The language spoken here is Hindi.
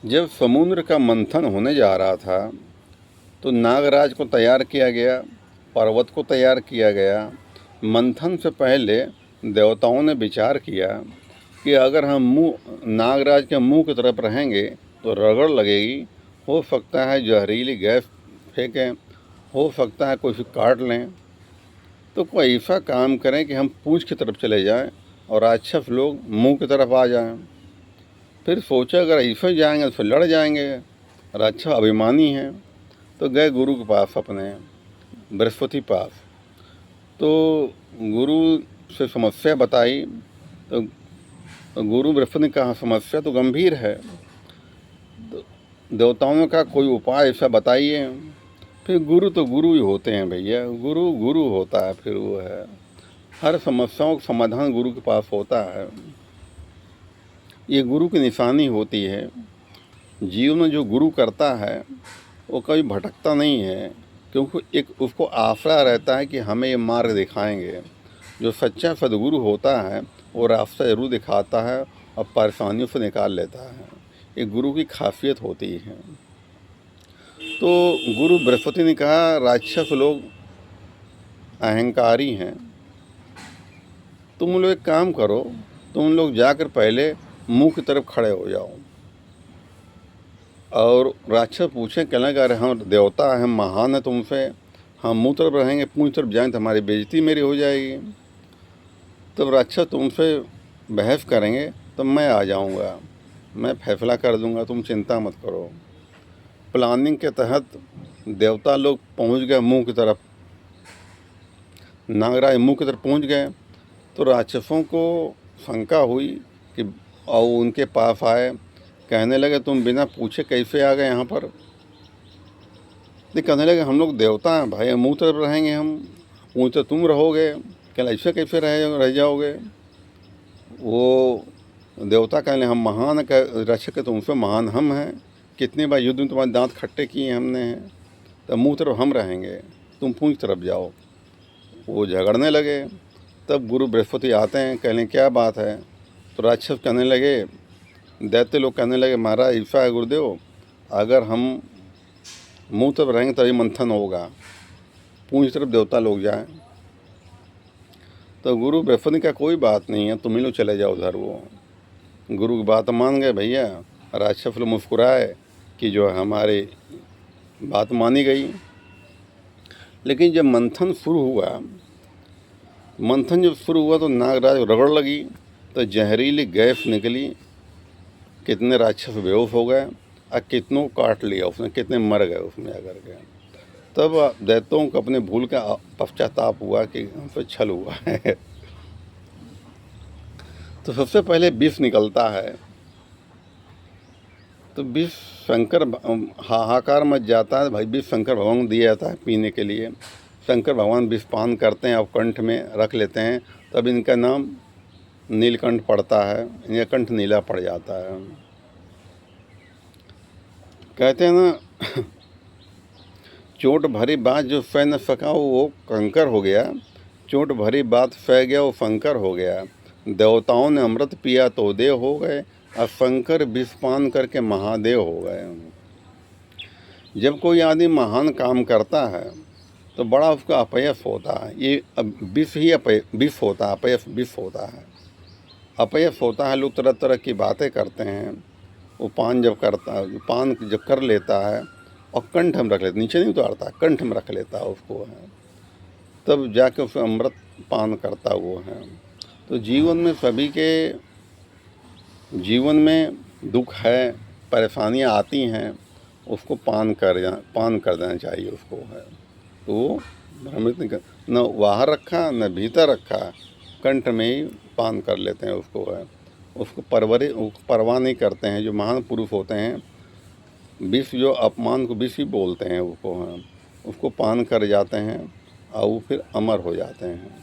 जब समुद्र का मंथन होने जा रहा था तो नागराज को तैयार किया गया, पर्वत को तैयार किया गया। मंथन से पहले देवताओं ने विचार किया कि अगर हम नागराज के मुंह की तरफ रहेंगे तो रगड़ लगेगी, हो सकता है जहरीली गैस फेंकें, हो सकता है कुछ काट लें। तो कोई ऐसा काम करें कि हम पूंछ की तरफ चले जाएं और राक्षस लोग मुंह की तरफ आ जाएं। फिर सोचा अगर ऐसे जाएंगे तो फिर लड़ जाएंगे, राक्षस अभिमानी हैं। तो गए गुरु के पास, अपने बृहस्पति पास। तो गुरु से समस्या बताई तो गुरु बृहस्पति ने कहा समस्या तो गंभीर है। तो देवताओं ने कहा कोई उपाय ऐसा बताइए। फिर गुरु तो गुरु ही होते हैं भैया, गुरु गुरु होता है। फिर वो है, हर समस्याओं का समाधान गुरु के पास होता है। ये गुरु की निशानी होती है। जीवन में जो गुरु करता है वो कभी भटकता नहीं है, क्योंकि एक उसको आसरा रहता है कि हमें ये मार्ग दिखाएंगे। जो सच्चा सदगुरु होता है वो रास्ता जरूर दिखाता है और परेशानियों से निकाल लेता है। ये गुरु की खासियत होती है। तो गुरु बृहस्पति ने कहा राक्षस लोग अहंकारी हैं, तुम लोग एक काम करो, तुम लोग जाकर पहले मुंह की तरफ खड़े हो जाओ। और राक्षस पूछे, कहने लगा अरे हम देवता हैं, महान है तुमसे, हम मुँह तरफ रहेंगे, पूंछ तरफ जाएं तो हमारी बेइज्जती मेरी हो जाएगी। तब राक्षस तुमसे बहस करेंगे तो मैं आ जाऊंगा, मैं फैसला कर दूंगा, तुम चिंता मत करो। प्लानिंग के तहत देवता लोग पहुंच गए मुंह की तरफ। नागराज मुंह की तरफ पहुंच गए तो राक्षसों को शंका हुई कि और उनके पास आए, कहने लगे तुम बिना पूछे कैसे आ गए यहाँ पर। तो कहने लगे हम लोग देवता हैं भाई, मुंह तरफ रहेंगे, हम मुँह तो तुम रहोगे, क्या ऐसे कैसे रह जाओगे। वो देवता कहने हम महान रक्षक, तुमसे महान हम हैं, कितनी बार युद्ध में तुम्हारे दांत खट्टे किए हमने हैं, तो मुँह तरफ हम रहेंगे, तुम पूंछ तरफ जाओ। वो झगड़ने लगे। तब गुरु बृहस्पति आते हैं, कहने क्या बात है। तो राक्षस कहने लगे, दैत्य लोग कहने लगे महाराज ऐसा है गुरुदेव, अगर हम मुंह तरफ रहेंगे तभी मंथन होगा, पूंछ तरफ देवता लोग जाएं। तो गुरु बृहस्पति का कोई बात नहीं है, तुम ही लोग चले जाओ उधर। वो गुरु की बात मान गए भैया। राक्षस लोग मुस्कुराए कि जो हमारी बात मानी गई। लेकिन जब मंथन शुरू हुआ तो नागराज रगड़ लगी तो जहरीली गैस निकली। कितने राक्षस बेहोश हो गए और कितनों काट लिया उसने, कितने मर गए उसमें आकर के। तब दैत्यों को अपने भूल का पश्चाताप हुआ कि हमसे छल हुआ है। तो सबसे पहले विष निकलता है। तो विष शंकर हाहाकार मच जाता है भाई, विष शंकर भगवान को दिया जाता है पीने के लिए। शंकर भगवान विष पान करते हैं और कंठ में रख लेते हैं, तब इनका नाम नीलकंठ पड़ता है, इनका कंठ नीला पड़ जाता है। कहते हैं ना चोट भरी बात जो सह न सका वो कंकर हो गया, चोट भरी बात सह गया वो शंकर हो गया। देवताओं ने अमृत पिया तो देव हो गए और शंकर विष पान करके महादेव हो गए। जब कोई आदमी महान काम करता है तो बड़ा उसका अपयश होता है। ये विष ही विष होता है, अपयश विष होता है। अपयश होता है, लोग तरह तरह की बातें करते हैं। वो पान जब कर लेता है और कंठ में रख लेता, नीचे नहीं उतारता, कंठ में रख लेता है उसको है, तब जाके उसे अमृत पान करता वो है। तो जीवन में सभी के जीवन में दुख है, परेशानियां आती हैं, उसको पान कर देना चाहिए उसको है। तो वो भ्रमित नहीं कर, न बाहर रखा न भीतर रखा, कंठ में ही पान कर लेते हैं उसको है। उसको परवाह नहीं करते हैं। जो महान पुरुष होते हैं विष, जो अपमान को विष ही बोलते हैं उसको हैं, उसको पान कर जाते हैं और वो फिर अमर हो जाते हैं।